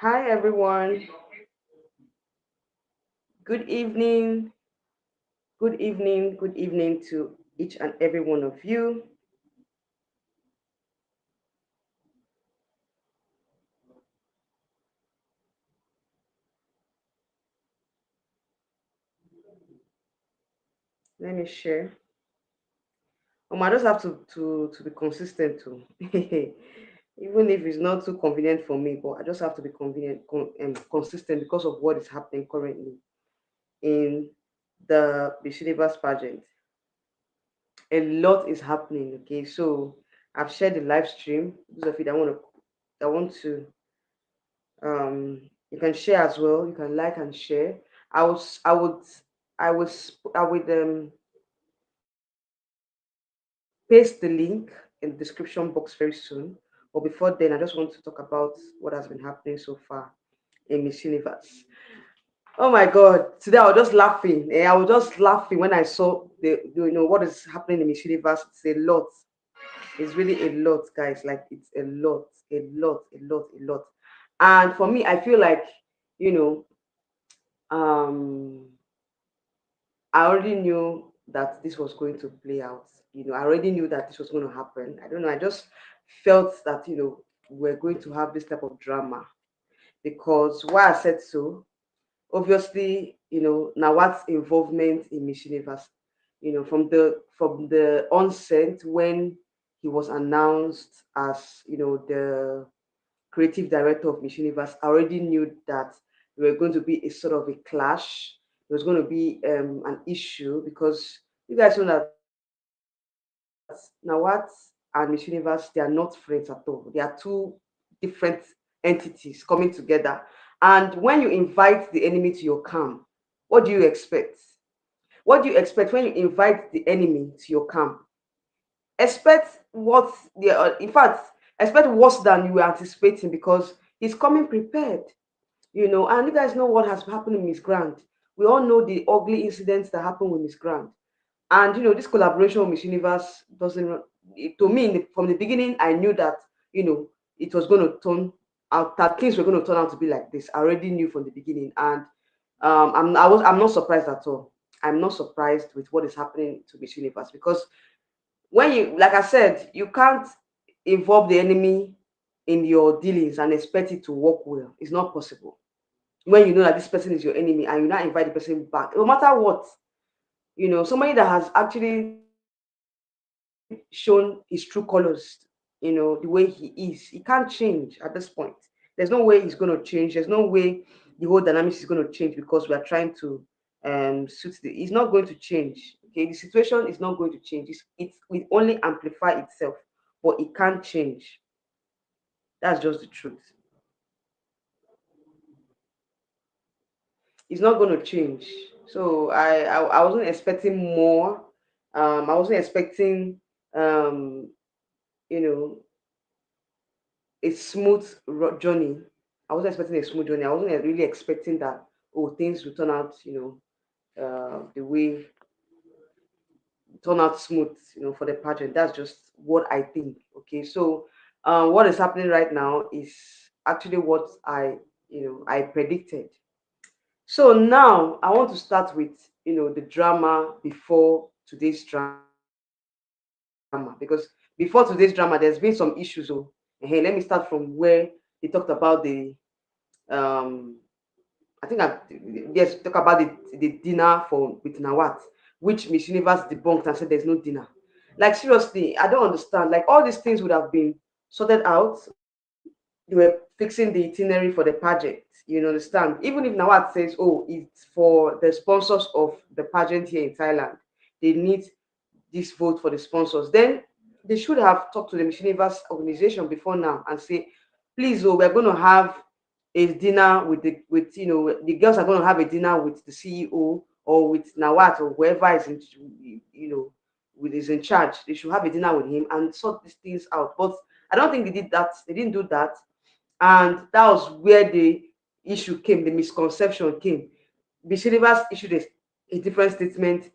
Hi everyone. Good evening. Good evening. Good evening to each and every one of you. Let me share. I just have to be consistent too. Even if it's not too convenient for me, but I just have to be consistent because of what is happening currently in the Bishilibas pageant. A lot is happening. Okay, so I've shared the live stream. Those of you that want to you can share as well. You can like and share. I would paste the link in the description box very soon. But before then, I just want to talk about what has been happening so far in Miss Universe. Oh my God! Today I was just laughing. I was just laughing when I saw what is happening in Miss Universe. It's a lot. It's really a lot, guys. Like it's a lot, a lot, a lot, a lot. And for me, I feel like you know, um, I already knew that this was going to play out. I already knew that this was going to happen. I don't know. I just felt that we're going to have this type of drama because why I said so. Obviously, Nawat's involvement in Miss Universe. From the onset when he was announced as the creative director of Miss Universe, I already knew that there were going to be a sort of a clash. There was going to be an issue because you guys know that Nawat and Miss Universe, they are not friends at all. They are two different entities coming together. And when you invite the enemy to your camp, what do you expect? What do you expect when you invite the enemy to your camp? Expect what in fact, expect worse than you were anticipating because he's coming prepared. And you guys know what has happened with Miss Grant. We all know the ugly incidents that happened with Miss Grant. And this collaboration with Miss Universe doesn't to me from the beginning, I knew that it was going to turn out that things were going to turn out to be like this. I already knew from the beginning. And I'm not surprised at all. I'm not surprised with what is happening to Miss Universe because when you, like I said, you can't involve the enemy in your dealings and expect it to work well. It's not possible. When you know that this person is your enemy and you not invite the person back, no matter what, somebody that has actually shown his true colors, the way he is, he can't change at this point. There's no way he's going to change. There's no way the whole dynamics is going to change because we are trying to suit the. It's not going to change. Okay, the situation is not going to change. It will only amplify itself, but it can't change. That's just the truth. It's not going to change. So I wasn't expecting more. I wasn't expecting um, you know a smooth journey. I wasn't expecting a smooth journey. I wasn't really expecting that things will turn out the way turn out smooth for the pageant. That's just what I think. Okay, so what is happening right now is actually what I predicted. So now I want to start with the drama before today's drama because before today's drama there's been some issues. Hey, let me start from where they talked about um I think talk about the dinner for with Nawat, which Miss Universe debunked and said there's no dinner. Like seriously, I don't understand. Like all these things would have been sorted out. They were fixing the itinerary for the pageant. You understand? Even if Nawat says, "Oh, it's for the sponsors of the pageant here in Thailand," they need this vote for the sponsors. Then they should have talked to the Miss Universe organization before now and say, "Please, we're going to have a dinner with the girls are going to have a dinner with the CEO or with Nawat or whoever is in you know with is in charge. They should have a dinner with him and sort these things out." But I don't think they did that. They didn't do that, and that was where the issue came. The misconception came. Miss Universe issued a different statement.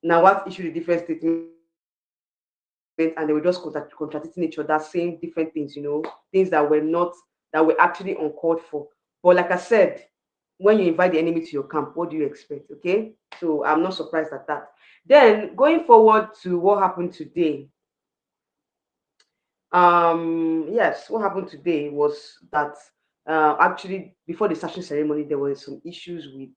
Nawat issued a different statement, and they were just contradicting each other, saying different things, things that were not, that were actually uncalled for. But like I said, when you invite the enemy to your camp, what do you expect? Okay, so I'm not surprised at that. Then going forward to what happened today, yes, what happened today was that actually before the session ceremony, there were some issues with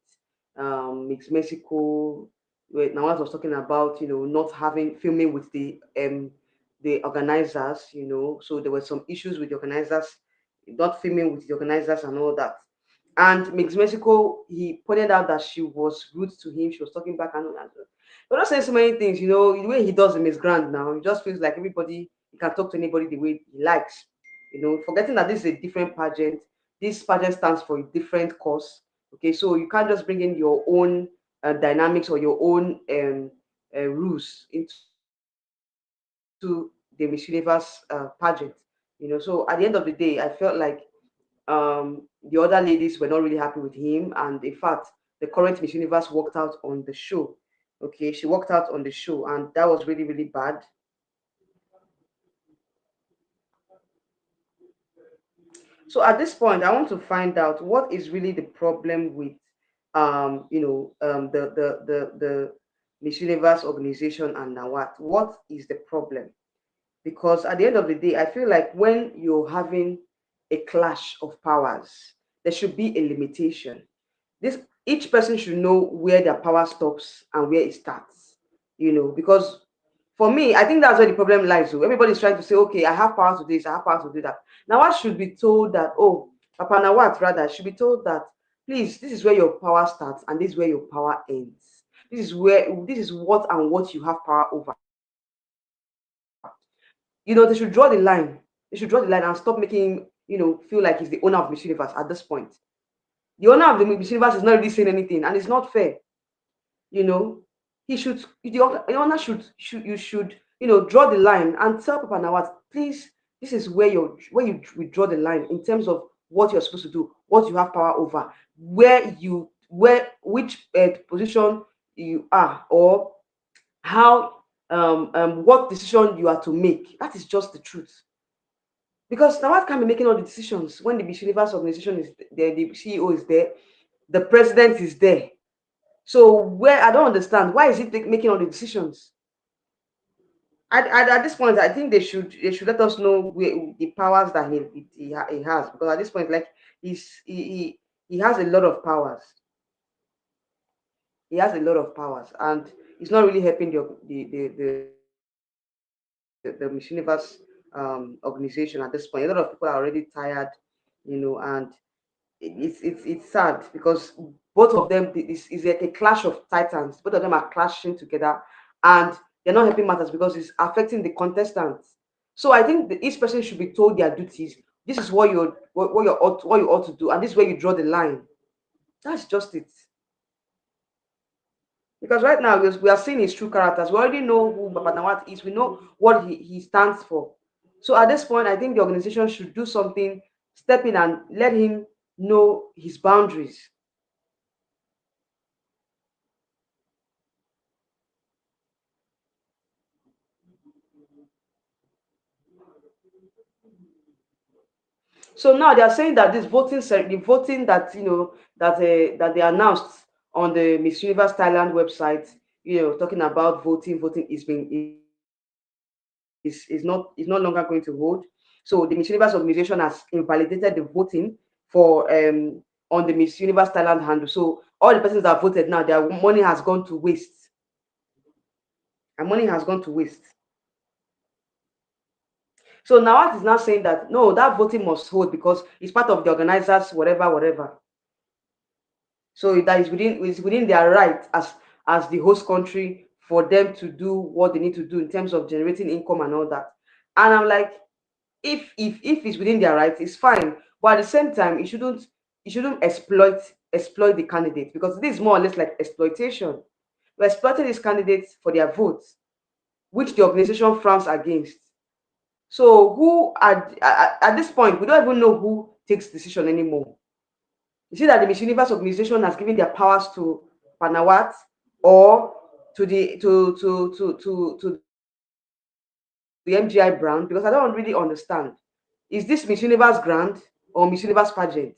Mix Mexico. Where Nawaz was talking about, not having filming with the organizers, so there were some issues with the organizers, not filming with the organizers and all that. And Mix Mexico, he pointed out that she was rude to him. She was talking back and all that. But not saying so many things, the way he does in Miss Grand now, it just feels like everybody, he can talk to anybody the way he likes. Forgetting that this is a different pageant. This pageant stands for a different cause. Okay, so you can't just bring in your own dynamics or your own rules into the Miss Universe pageant. So at the end of the day, I felt like the other ladies were not really happy with him, and in fact, the current Miss Universe walked out on the show. Okay, she walked out on the show, and that was really, really bad. So at this point, I want to find out what is really the problem with, the Miss Universe organization and Nawat. What is the problem? Because at the end of the day, I feel like when you're having a clash of powers, there should be a limitation. This Each person should know where their power stops and where it starts. Because for me, I think that's where the problem lies. So everybody's trying to say, okay, I have power to this, I have power to do that. Now, what should be told that, oh, Papa Nawat rather should be told that, please, this is where your power starts and this is where your power ends. This is what and what you have power over. They should draw the line. They should draw the line and stop making him, feel like he's the owner of Miss Universe at this point. The owner of the Miss Universe is not really saying anything, and it's not fair. you know the owner should you should draw the line and tell Papa Nawat, please, this is where you draw the line in terms of what you're supposed to do, what you have power over, where which position you are, or how what decision you are to make. That is just the truth. Because Nawat can't be making all the decisions when the Miss Universe organization is there, the CEO is there, the president is there. So where I don't understand, why is he making all the decisions? At this point, I think they should let us know the powers that he has, because at this point, like, he has a lot of powers. He has a lot of powers, and it's not really helping the Miss Universe organization at this point. A lot of people are already tired, and it's sad because both of them, is like a clash of titans. Both of them are clashing together, and they're not helping matters because it's affecting the contestants. So I think each person should be told their duties. This is what you ought to do, and this is where you draw the line. That's just it. Because right now we are seeing his true characters. We already know who Baba Nawat is. We know what he stands for. So at this point, I think the organization should do something, step in and let him know his boundaries. So now they are saying that the voting that that they announced on the Miss Universe Thailand website, talking about voting is not longer going to hold. So the Miss Universe organization has invalidated the voting for on the Miss Universe Thailand handle. So all the persons that voted now, their money has gone to waste. And money has gone to waste. So Nawat is now saying that no, that voting must hold because it's part of the organizers, whatever, whatever. So that is within their right as the host country for them to do what they need to do in terms of generating income and all that. And I'm like, if it's within their rights, it's fine. But at the same time, it shouldn't exploit the candidates, because this is more or less like exploitation. We're exploiting these candidates for their votes, which the organization frowns against. So who at this point, we don't even know who takes decision anymore. You see that the Miss Universe organization has given their powers to Panawat, or to the to the MGI brand, because I don't really understand. Is this Miss Universe grand or Miss Universe pageant?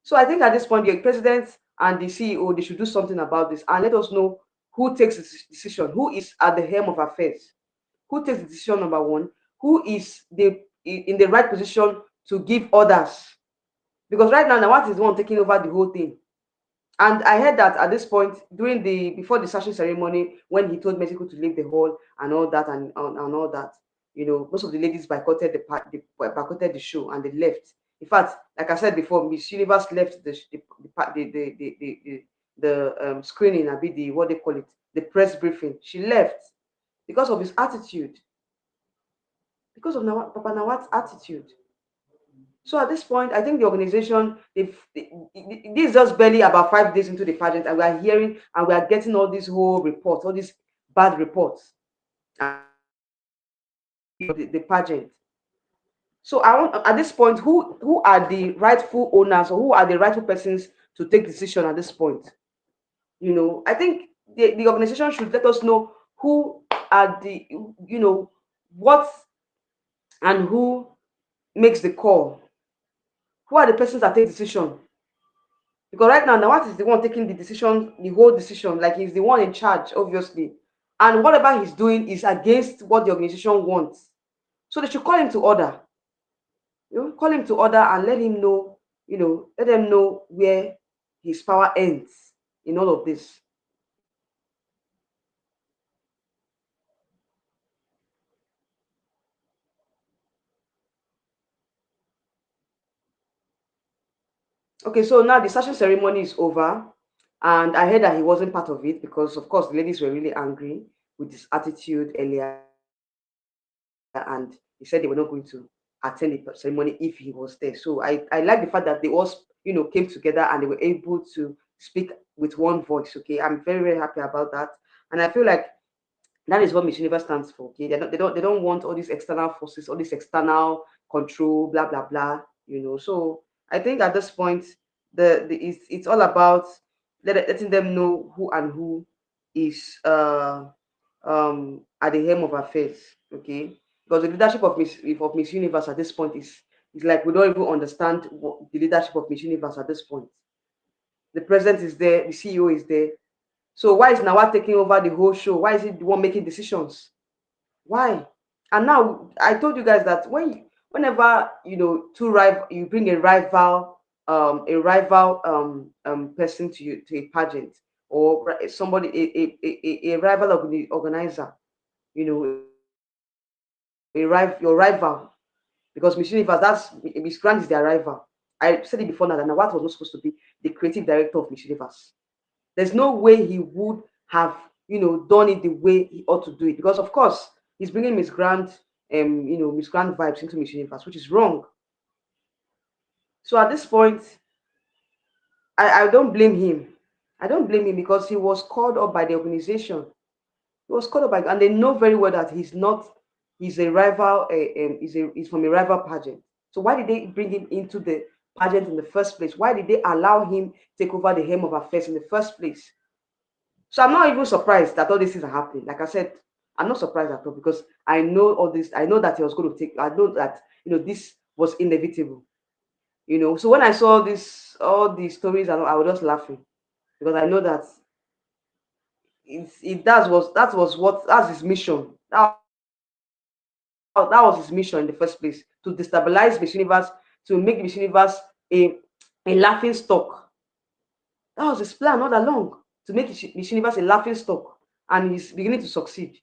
So I think at this point, the president and the CEO, they should do something about this and let us know who takes the decision, who is at the helm of affairs, who takes the decision. Number one, who is in the right position to give orders? Because right now, Nawat is the one taking over the whole thing. And I heard that at this point, during the before the session ceremony, when he told Mexico to leave the hall and all that and all that, most of the ladies boycotted the show and they left. In fact, like I said before, Miss Universe left the screening, I be the what they call it, the press briefing. She left because of his attitude, because of Papa Nawat's attitude. So at this point, I think the organization, this is just barely about 5 days into the pageant, and we are hearing and we are getting all these whole reports, all these bad reports the pageant. So I want at this point, who are the rightful owners or who are the rightful persons to take decision at this point? I think the organization should let us know who are the what and who makes the call. Who are the persons that take decision? Because right now, Nawat is the one taking the decision, the whole decision, like he's the one in charge, obviously. And whatever he's doing is against what the organization wants. So they should call him to order. Call him to order and let him know, let them know where his power ends in all of this. Okay, so now the session ceremony is over. And I heard that he wasn't part of it because, of course, the ladies were really angry with his attitude earlier. And he said they were not going to attend the ceremony if he was there. So I like the fact that they all, came together and they were able to speak with one voice. Okay, I'm very, very happy about that. And I feel like that is what Miss Universe stands for. Okay, they don't want all these external forces, all this external control, blah blah blah. So I think at this point, it's all about letting them know who and who is at the helm of affairs. Okay, because the leadership of Miss Universe at this point is like we don't even understand the leadership of Miss Universe at this point. The president is there, the CEO is there. So why is Nawat taking over the whole show? Why is he the one making decisions? Why? And now I told you guys that whenever you bring a rival person to you to a pageant or somebody a rival organizer, your rival, because Miss Universe, Miss Grand is their rival. I said it before now that Nawat was not supposed to be the creative director of Miss Universe. There's no way he would have, done it the way he ought to do it. Because of course, he's bringing Miss Grand vibes into Miss Universe, which is wrong. So at this point, I don't blame him. I don't blame him because he was called up by the organization. He was called up by, and they know very well that he's a rival, he's from a rival pageant. So why did they bring him into the pageant in the first place? Why did they allow him take over the helm of affairs in the first place? So I'm not even surprised that all these things are happening. Like I said, I'm not surprised at all because I know all this. I know that he was going to take. I know that this was inevitable. So when I saw this, all these stories, I was just laughing because I know that that's his mission. That was his mission in the first place, to destabilize Miss Universe, to make Miss Universe a a laughing stock. That was his plan all along, to make Miss Universe a laughing stock, and he's beginning to succeed.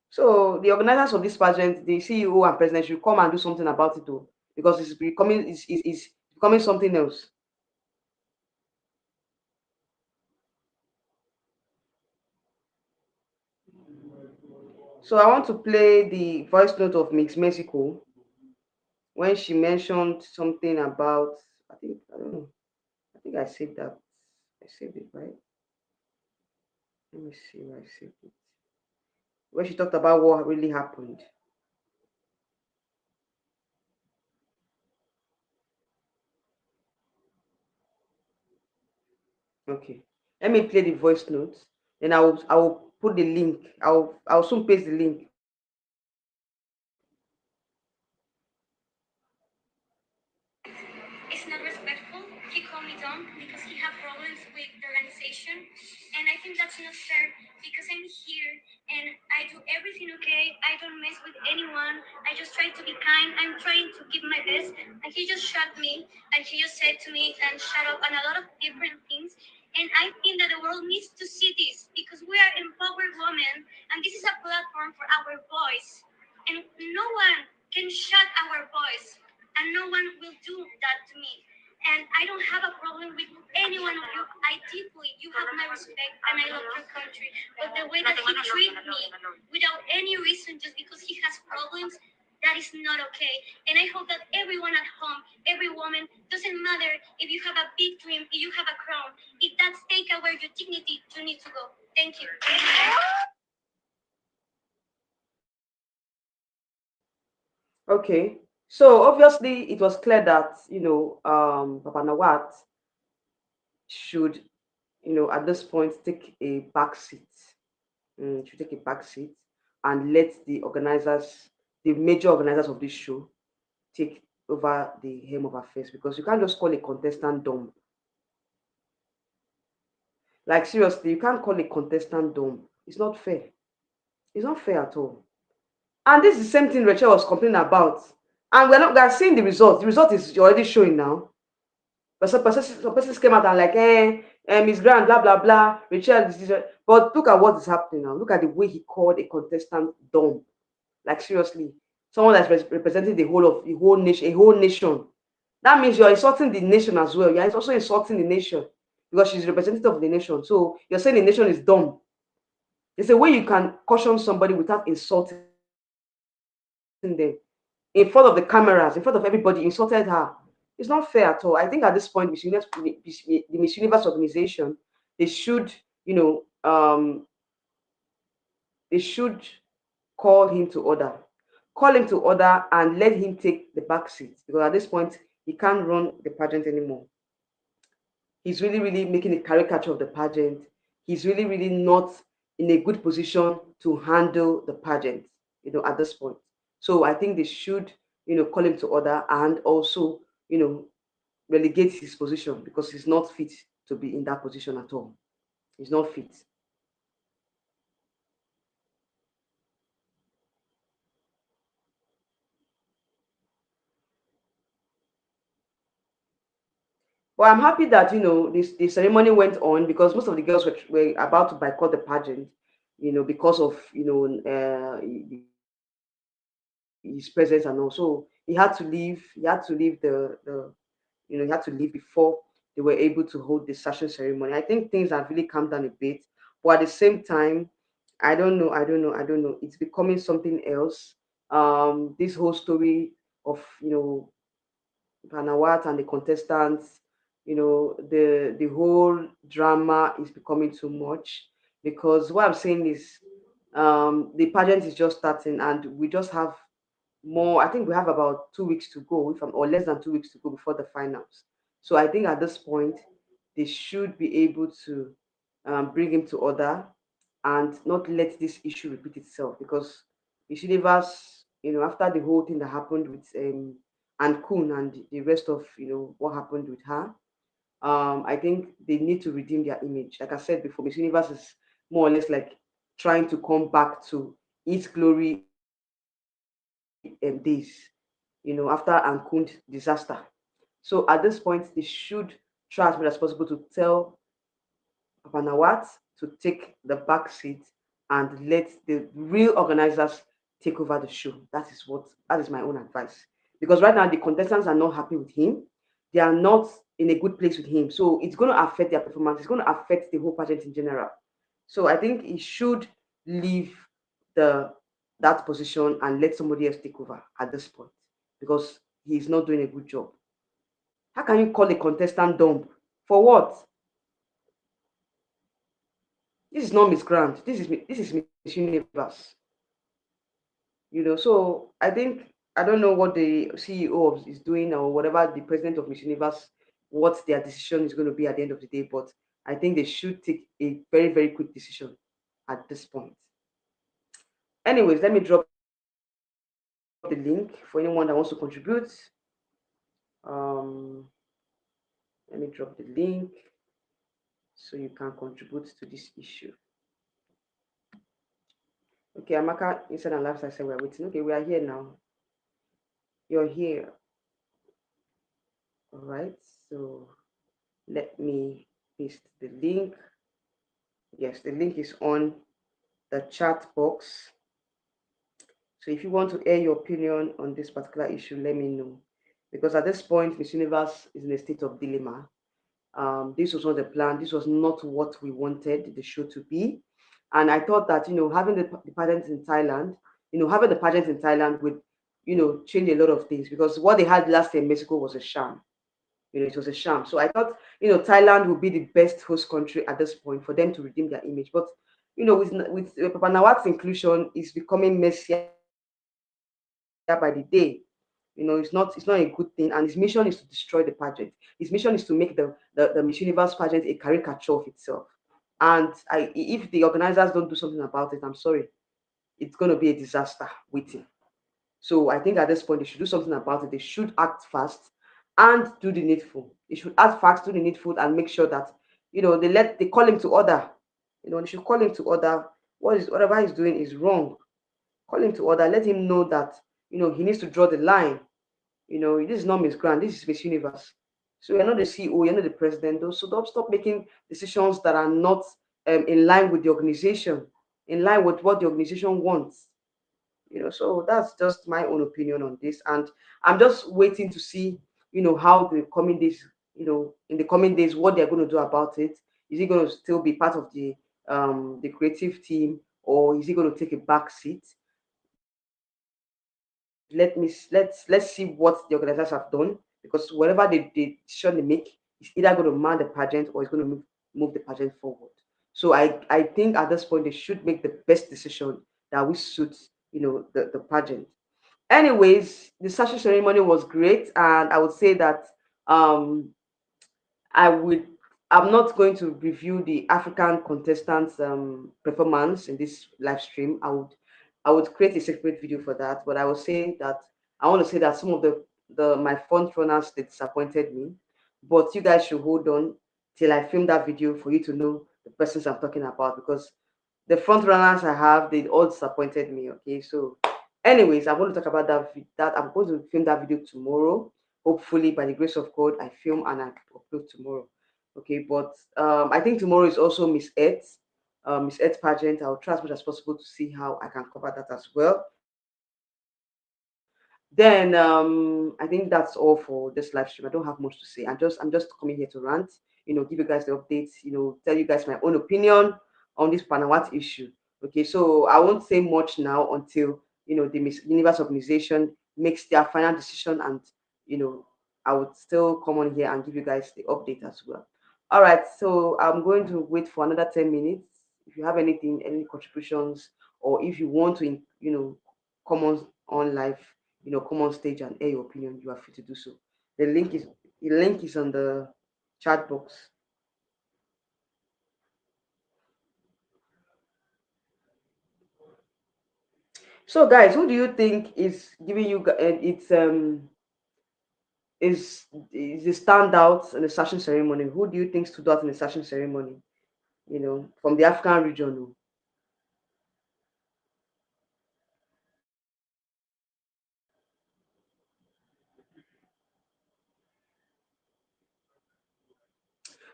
So the organizers of this pageant, the CEO and president, should come and do something about it too, because it's becoming something else. So I want to play the voice note of Mix Mexico when she mentioned something about, I don't know, I think I saved that. I saved it, right? Let me see where I saved it. When she talked about what really happened. Okay. Let me play the voice notes. Then I will put the link. I'll soon paste the link. It's not respectful. He called me dumb because he had problems with the organization, and I think that's not fair because I'm here and I do everything okay. I don't mess with anyone. I just try to be kind. I'm trying to give my best, and he just shut me and he just said to me and shut up and a lot of different things. And I think that the world needs to see this because we are empowered women, and this is a platform for our voice, and no one can shut our voice and no one will do that to me. And I don't have a problem with any one of you. I deeply, you have my respect and I love your country. But the way that he treated me without any reason just because he has problems, that is not okay. And I hope that everyone at home, every woman, doesn't matter if you have a big dream, if you have a crown, if that's take away your dignity, you need to go. Thank you. Okay. So obviously it was clear that, Papa Nawat should, at this point take a back seat. Should take a back seat and let the organizers, the major organizers of this show, take over the helm of affairs, because you can't just call a contestant dumb. Like seriously, you can't call a contestant dumb. It's not fair. It's not fair at all. And this is the same thing Rachel was complaining about. And we are seeing the result. The result is already showing now. But some persons came out and like, Miss Grant, blah blah blah. Rachel, but look at what is happening now. Look at the way he called a contestant dumb. Like seriously, someone that's representing the whole nation, a whole nation. That means you're insulting the nation as well. You're also insulting the nation because she's representative of the nation. So you're saying the nation is dumb. There's a way you can caution somebody without insulting them. In front of the cameras, in front of everybody, you insulted her. It's not fair at all. I think at this point, the Miss Universe organization, they should, you know, they should call him to order. Call him to order and let him take the back seat, because at this point he can't run the pageant anymore. He's really, really making a caricature of the pageant. He's really, really not in a good position to handle the pageant, at this point. So I think they should, call him to order and also, you know, relegate his position, because he's not fit to be in that position at all. He's not fit. But I'm happy that this the ceremony went on, because most of the girls were about to boycott the pageant, because of his presence and also he had to leave. He had to leave before they were able to hold the session ceremony. I think things have really calmed down a bit, but at the same time, I don't know. It's becoming something else. This whole story of Panawat and the contestants, the whole drama is becoming too much, because what I'm saying is the pageant is just starting and we just have more. I think we have about 2 weeks to go, if I'm, or less than 2 weeks to go before the finals. So I think at this point they should be able to bring him to order and not let this issue repeat itself, because Miss Universe, after the whole thing that happened with and Kun and the rest of what happened with her, I think they need to redeem their image. Like I said before, Miss Universe is more or less like trying to come back to its glory days, after Ankund disaster. So at this point, they should try as much as possible to tell Papa Nawat to take the back seat and let the real organizers take over the show. That is my own advice. Because right now the contestants are not happy with him. They are not in a good place with him. So it's going to affect their performance. It's going to affect the whole pageant in general. So I think he should leave the that position and let somebody else take over at this point, because he's not doing a good job. How can you call a contestant dumb? For what? This is not Miss Grant. This is Miss Universe. So I don't know what the CEO is doing, or whatever the president of Miss Universe, what their decision is going to be at the end of the day. But I think they should take a very, very quick decision. at this point. Anyways, let me drop the link for anyone that wants to contribute. Um, Let me drop the link so you can contribute to this issue. Okay, Amaka, inside and lifestyle said we're waiting. Okay, we are here now. You're here. All right. So let me paste the link. Yes, the link is on the chat box. So if you want to air your opinion on this particular issue, let me know. Because at this point, Miss Universe is in a state of dilemma. This was not the plan. This was not what we wanted the show to be. And I thought that, having the pageant in Thailand, having the pageant in Thailand would, change a lot of things because what they had last year in Mexico was a sham. It was a sham. So I thought, Thailand would be the best host country at this point for them to redeem their image. But, with Papa Nawat's inclusion, it's becoming messier by the day. It's not a good thing, and his mission is to destroy the pageant. His mission is to make the Miss Universe pageant a caricature of itself. And if the organizers don't do something about it, I'm sorry, it's going to be a disaster waiting. So I think at this point they should do something about it. They should act fast and do the needful. They should act fast, do the needful, and make sure that they call him to order. They should call him to order. Whatever he's doing is wrong. Call him to order. Let him know that he needs to draw the line. This is not Miss Grand. This is Miss Universe. So you're not the CEO. You're not the president. So don't stop making decisions that are not in line with the organization, in line with what the organization wants. So that's just my own opinion on this, and I'm just waiting to see how the coming days, in the coming days, what they're going to do about it. Is he going to still be part of the creative team, or is he going to take a back seat? Let's see what the organizers have done, because whatever the decision they make is either going to man the pageant or it's going to move the pageant forward. So I think at this point they should make the best decision that will suit the pageant. Anyways, the sachet ceremony was great, and I would say that um I would. I'm not going to review the African contestants' performance in this live stream. I would create a separate video for that. But I want to say that some of the my front runners, they disappointed me. But you guys should hold on till I film that video for you to know the persons I'm talking about, because the front runners I have, they all disappointed me. Okay, so anyways, I'm going to talk about that I'm going to film that video tomorrow. Hopefully, by the grace of God, I film and I upload tomorrow. Okay, but I think tomorrow is also Miss Earth pageant. I'll try as much as possible to see how I can cover that as well. Then I think that's all for this live stream. I don't have much to say. I'm just coming here to rant. Give you guys the updates. Tell you guys my own opinion on this Panawat issue. Okay, so I won't say much now until the Miss Universe organization makes their final decision, and you know I would still come on here and give you guys the update as well. All right, so I'm going to wait for another 10 minutes. If you have anything, any contributions, or if you want to, come on live, come on stage and air your opinion, you are free to do so. The link is the link is on the chat box. So, guys, who do you think is giving you? It's is the standout in the session ceremony? Who do you think stood out in the session ceremony? From the African region. Oh.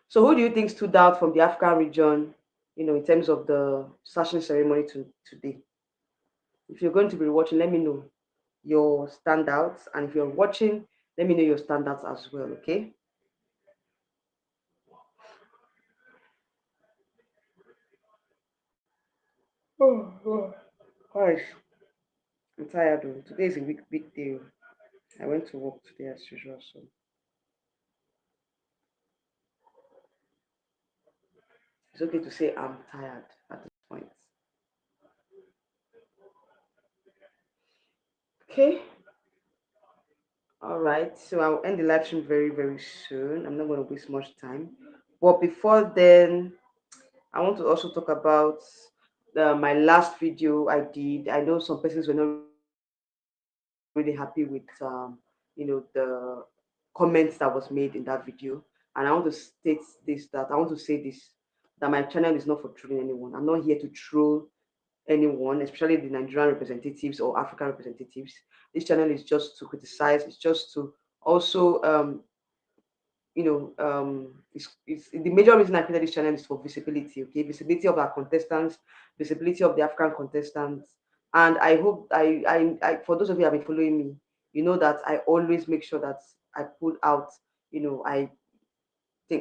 So, who do you think stood out from the African region? In terms of the session ceremony today. If you're going to be watching, let me know your standouts, and if you're watching, let me know your standouts as well. Okay. Oh, gosh, I'm tired. Oh. Today is a big day. Oh. I went to work today as usual, so it's okay to say I'm tired at this point. Okay. All right. So I'll end the live stream very, very soon. I'm not going to waste much time. But before then, I want to also talk about my last video I did. I know some persons were not really happy with the comments that was made in that video. And I want to state this that I want to say this, that my channel is not for trolling anyone. I'm not here to troll anyone, especially the Nigerian representatives or African representatives. This channel is just to criticize. It's just to also it's the major reason I created this channel is for visibility. Okay, visibility of our contestants, visibility of the African contestants. And I hope for those of you who have been following me, you know that I always make sure that I put out, I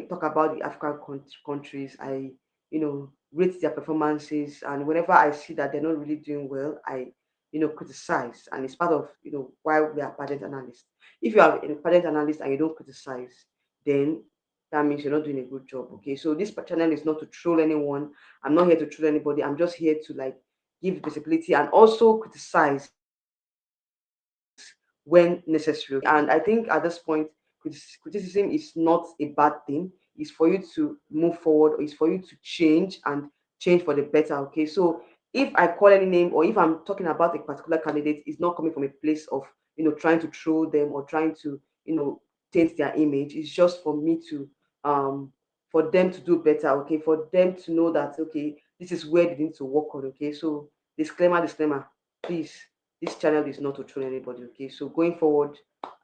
talk about the African countries. I, rate their performances, and whenever I see that they're not really doing well, I, criticize. And it's part of, why we are pageant analysts. If you are a pageant analyst and you don't criticize, then that means you're not doing a good job. Okay, so this channel is not to troll anyone. I'm not here to troll anybody. I'm just here to like give visibility and also criticize when necessary. Okay, and I think at this point, criticism is not a bad thing. It's for you to move forward, or it's for you to change and change for the better. Okay, so if I call any name, or if I'm talking about a particular candidate, it's not coming from a place of trying to troll them or trying to taint their image. It's just for me to for them to do better. Okay, for them to know that okay, this is where they need to work on. Okay, so disclaimer, please, this channel is not to troll anybody. Okay, so going forward,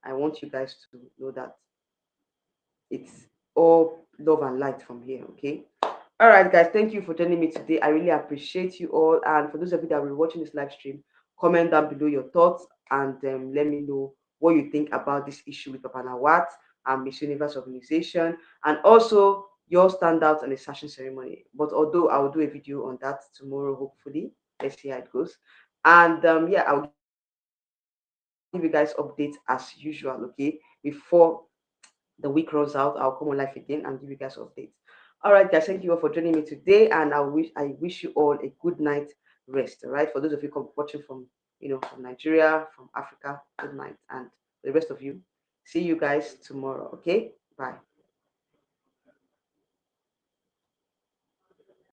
I want you guys to know that it's all love and light from here. Okay. All right, guys. Thank you for joining me today. I really appreciate you all. And for those of you that will be watching this live stream, comment down below your thoughts and let me know what you think about this issue with Papa Nawat and Miss Universe organization, and also your standouts and the session ceremony. But although I will do a video on that tomorrow, hopefully, let's see how it goes. And yeah, I'll give you guys updates as usual. Okay, before the week runs out, I'll come on live again and give you guys updates. All right, guys, thank you all for joining me today, and I wish you all a good night rest. All right, for those of you watching from from Nigeria, from Africa, good night, and for the rest of you, see you guys tomorrow. Okay, bye.